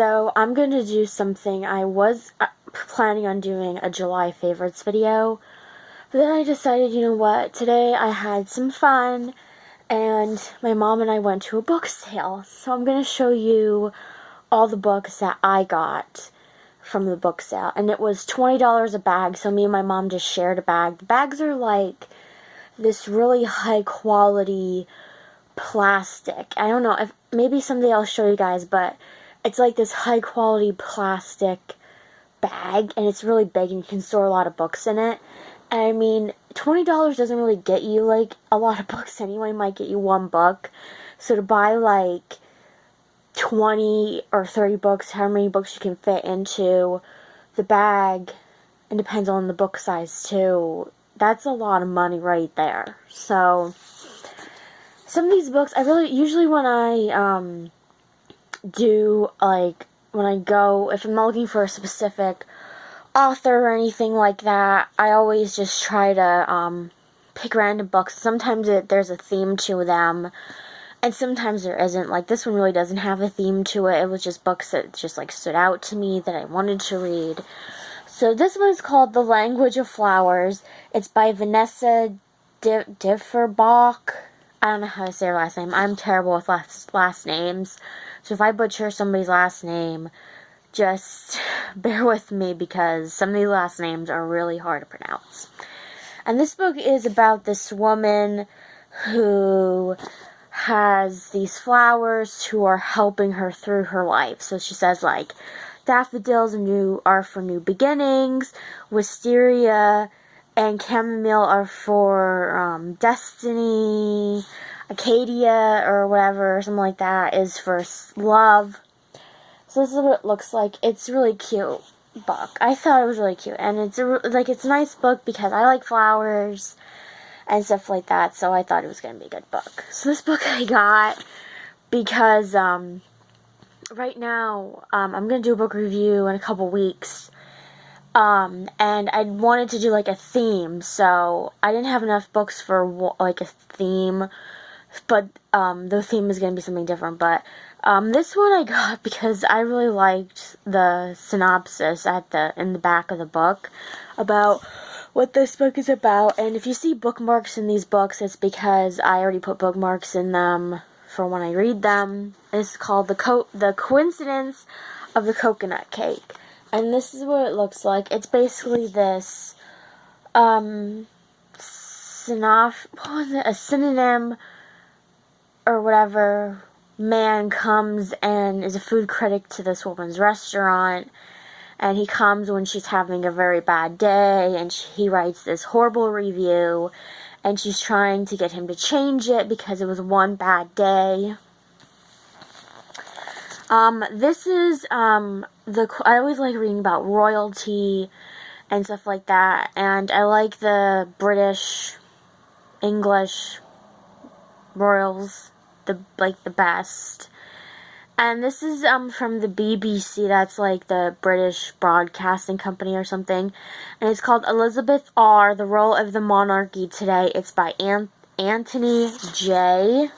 So I'm going to do something. I was planning on doing a July favorites video, but then I decided, you know what, today I had some fun, and my mom and I went to a book sale. So I'm going to show you all the books that I got from the book sale. And it was $20 a bag, so me and my mom just shared a bag. The bags are like this really high quality plastic. I don't know, if maybe someday I'll show you guys, but it's like this high quality plastic bag, and it's really big, and you can store a lot of books in it. And I mean, $20 doesn't really get you like a lot of books anyway. It might get you one book. So to buy like 20 or 30 books, how many books you can fit into the bag, and depends on the book size too, that's a lot of money right there. So some of these books, I really, usually when I do, like, when I go, if I'm not looking for a specific author or anything like that, I always just try to pick random books. Sometimes there's a theme to them, and sometimes there isn't. Like, this one really doesn't have a theme to it. It was just books that just, like, stood out to me that I wanted to read. So this one is called The Language of Flowers. It's by Vanessa Differbach. I don't know how to say her last name. I'm terrible with last names. So if I butcher somebody's last name, just bear with me, because some of these last names are really hard to pronounce. And this book is about this woman who has these flowers who are helping her through her life. So she says, like, daffodils are for new beginnings, wisteria and chamomile are for destiny, Acadia or whatever, something like that, is for love. So this is what it looks like. It's a really cute book. I thought it was really cute, and it's a nice book because I like flowers and stuff like that, so I thought it was going to be a good book. So this book I got because right now I'm going to do a book review in a couple weeks. And I wanted to do, like, a theme, so I didn't have enough books for, like, a theme, but, the theme is going to be something different, but, this one I got because I really liked the synopsis in the back of the book about what this book is about. And if you see bookmarks in these books, it's because I already put bookmarks in them for when I read them. It's called The Coincidence of the Coconut Cake. And this is what it looks like. It's basically this, a synonym or whatever man comes and is a food critic to this woman's restaurant. And he comes when she's having a very bad day, and he writes this horrible review, and she's trying to get him to change it because it was one bad day. This is, I always like reading about royalty and stuff like that, and I like the British, English royals, the best. And this is, from the BBC, that's like the British Broadcasting Company or something, and it's called Elizabeth R., The Role of the Monarchy Today. It's by Anthony J.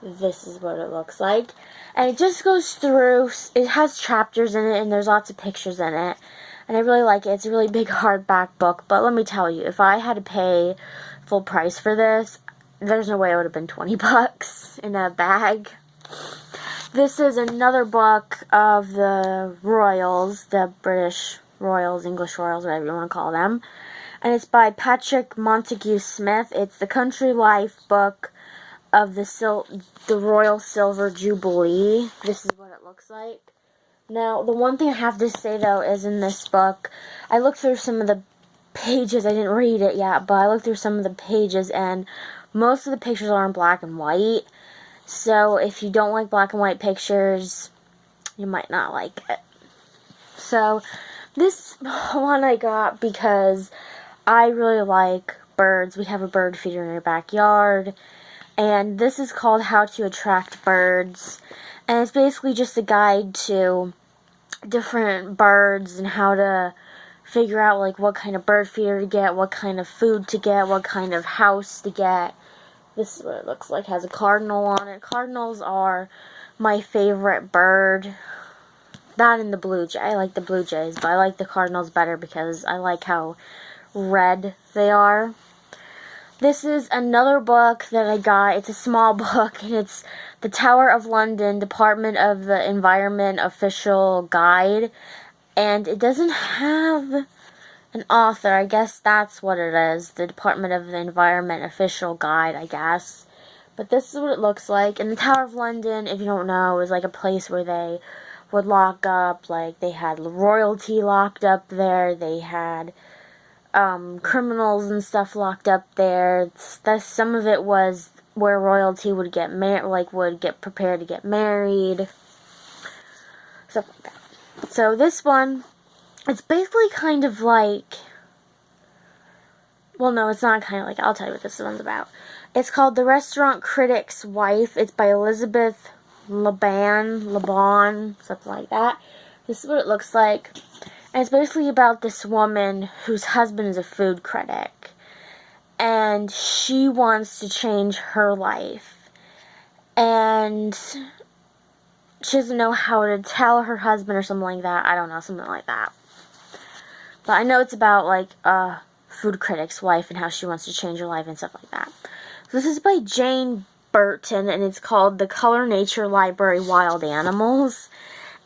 This is what it looks like. And it just goes through, it has chapters in it, and there's lots of pictures in it. And I really like it. It's a really big hardback book. But let me tell you, if I had to pay full price for this, there's no way it would have been 20 bucks in a bag. This is another book of the royals, the British royals, English royals, whatever you want to call them. And it's by Patrick Montague Smith. It's the Country Life book of the Royal Silver Jubilee. This is what it looks like. Now, the one thing I have to say, though, is in this book, I looked through some of the pages. I didn't read it yet, but I looked through some of the pages, and most of the pictures are in black and white. So, if you don't like black and white pictures, you might not like it. So, this one I got because I really like birds. We have a bird feeder in our backyard. And this is called How to Attract Birds. And it's basically just a guide to different birds and how to figure out, like, what kind of bird feeder to get, what kind of food to get, what kind of house to get. This is what it looks like. It has a cardinal on it. Cardinals are my favorite bird. That and the Blue Jay. I like the Blue Jays, but I like the Cardinals better because I like how red they are. This is another book that I got. It's a small book, and it's the Tower of London Department of the Environment Official Guide. And it doesn't have an author. I guess that's what it is. The Department of the Environment Official Guide, I guess. But this is what it looks like. And the Tower of London, if you don't know, is like a place where they would lock up. Like, they had royalty locked up there. They had criminals and stuff locked up there. Some of it was where royalty would get would get prepared to get married, stuff like that. So this one, it's basically kind of like, well, no, it's not kind of like, I'll tell you what this one's about. It's called The Restaurant Critic's Wife. It's by Elizabeth Laban, something like that. This is what it looks like. And it's basically about this woman whose husband is a food critic. And she wants to change her life. And she doesn't know how to tell her husband or something like that. I don't know, something like that. But I know it's about, like, a food critic's wife and how she wants to change her life and stuff like that. So this is by Jane Burton, and it's called The Color Nature Library Wild Animals.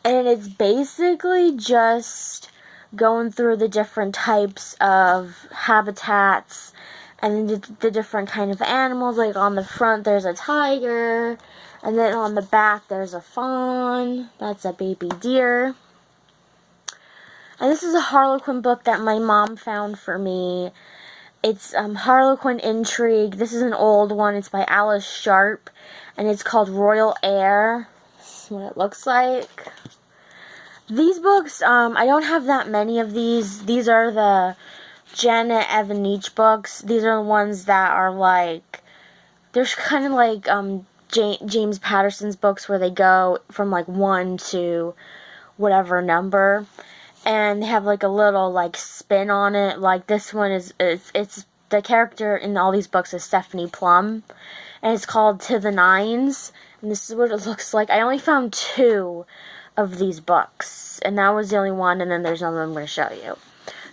And it's basically just going through the different types of habitats and the different kind of animals. Like on the front there's a tiger, and then on the back there's a fawn. That's a baby deer. And this is a Harlequin book that my mom found for me. It's Harlequin Intrigue. This is an old one. It's by Alice Sharp, and it's called Royal Heir. This is what it looks like. These books, I don't have that many of these. These are the Janet Evanich books. These are the ones that are like, they're kind of like James Patterson's books where they go from like 1 to whatever number. And they have like a little like spin on it. Like this one it's the character in all these books is Stephanie Plum. And it's called To the Nines. And this is what it looks like. I only found 2 of these books, and that was the only one, and then there's another I'm going to show you.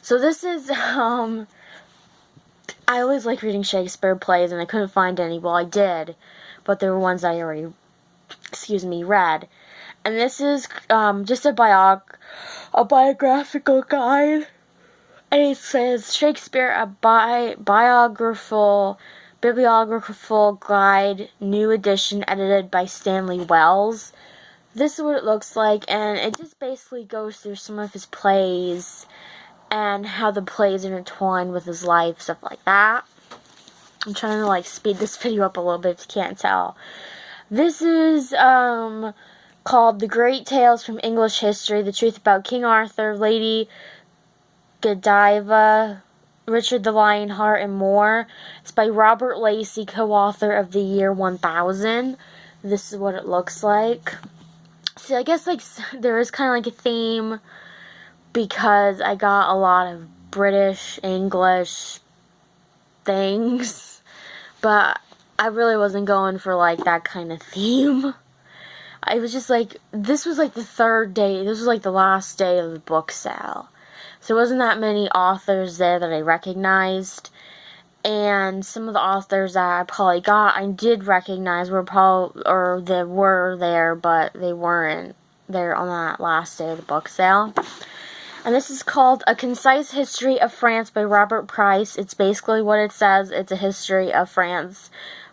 So this is, I always like reading Shakespeare plays, and I couldn't find any. Well, I did, but there were ones I already, read. And this is, just a biographical guide, and it says, Shakespeare, a bibliographical guide, new edition, edited by Stanley Wells. This is what it looks like, and it just basically goes through some of his plays and how the plays intertwine with his life, stuff like that. I'm trying to like speed this video up a little bit if you can't tell. This is called The Great Tales from English History, The Truth About King Arthur, Lady Godiva, Richard the Lionheart, and more. It's by Robert Lacey, co-author of The Year 1000. This is what it looks like. See, I guess like there is kind of like a theme because I got a lot of British, English things, but I really wasn't going for like that kind of theme. I was just like, this was like the third day, this was like the last day of the book sale. So there wasn't that many authors there that I recognized. And some of the authors that I probably got, I did recognize were they were there, but they weren't there on that last day of the book sale. And this is called A Concise History of France by Robert Price. It's basically what it says. It's a history of France,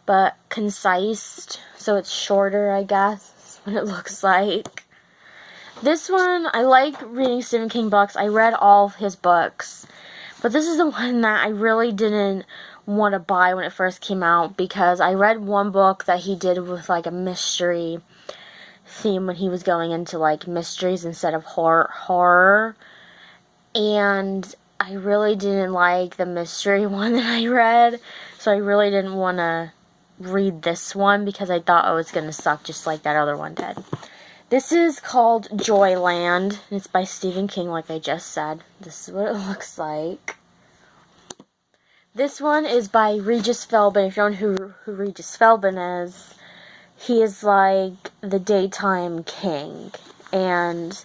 but concise, so it's shorter, I guess, is what it looks like. This one, I like reading Stephen King books. I read all of his books. But this is the one that I really didn't want to buy when it first came out, because I read one book that he did with like a mystery theme when he was going into like mysteries instead of horror. And I really didn't like the mystery one that I read, so I really didn't want to read this one because I thought it was going to suck just like that other one did. This is called Joyland. It's by Stephen King, like I just said. This is what it looks like. This one is by Regis Philbin. If you don't know who Regis Philbin is, he is like the daytime king. And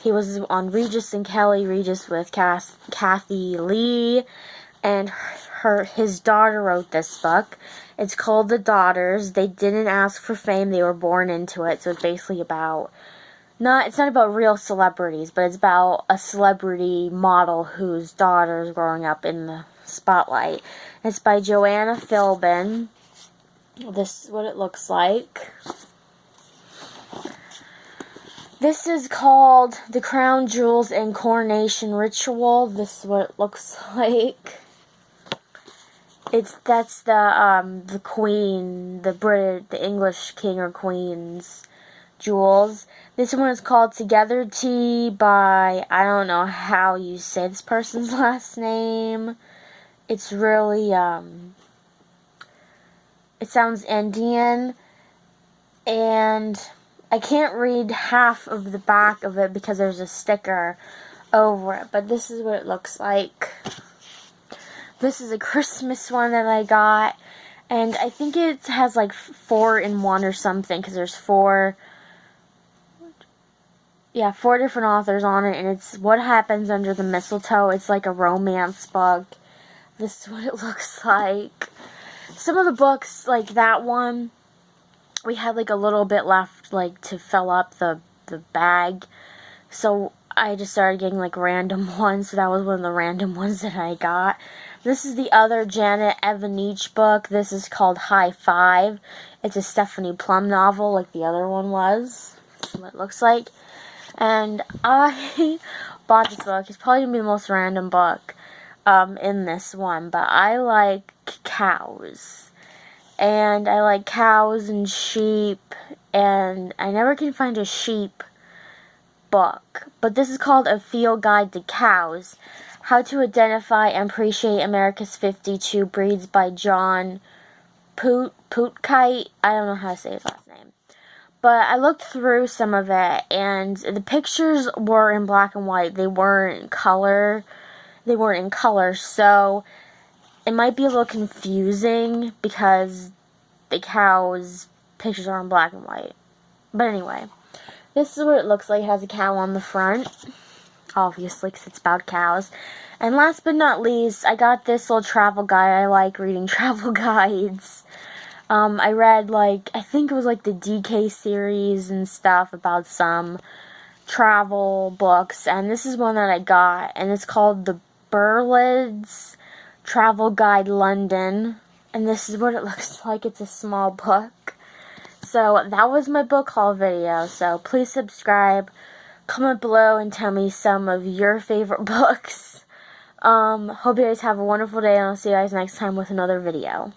He was on Regis and Kelly, Regis with Kathy Lee, and his daughter wrote this book. It's called The Daughters. They didn't ask for fame, they were born into it, so it's basically about, it's not about real celebrities, but it's about a celebrity model whose daughter is growing up in the spotlight. It's by Joanna Philbin. This is what it looks like. This is called The Crown Jewels and Coronation Ritual. This is what it looks like. That's the Queen, the English King or Queen's jewels. This one is called Together Tea by, I don't know how you say this person's last name. It's really, it sounds Indian, and I can't read half of the back of it because there's a sticker over it, but this is what it looks like. This is a Christmas one that I got, and I think it has like 4 in 1 or something, because there's 4 different authors on it, and it's What Happens Under the Mistletoe. It's like a romance book. This is what it looks like. Some of the books, like that one, we had like a little bit left, like to fill up the bag, so I just started getting like random ones. So that was one of the random ones that I got. This is the other Janet Evanich book. This is called High Five. It's a Stephanie Plum novel, like the other one was. That's what it looks like. And I bought this book. It's probably gonna be the most random book in this one, but I like cows. And I like cows and sheep, and I never can find a sheep book. But this is called A Field Guide to Cows. How to Identify and Appreciate America's 52 Breeds by John Pootkite. I don't know how to say his last name. But I looked through some of it, and the pictures were in black and white. They weren't in color. So it might be a little confusing because the cow's pictures are in black and white. But anyway, this is what it looks like. It has a cow on the front, obviously, because it's about cows. And last but not least, I got this little travel guide. I like reading travel guides. I read, like, I think it was like the DK series and stuff about some travel books. And this is one that I got, and it's called The Burleys Travel Guide London, and this is what it looks like. It's a small book. So that was my book haul video. So please subscribe, comment below, and tell me some of your favorite books. Hope you guys have a wonderful day, and I'll see you guys next time with another video.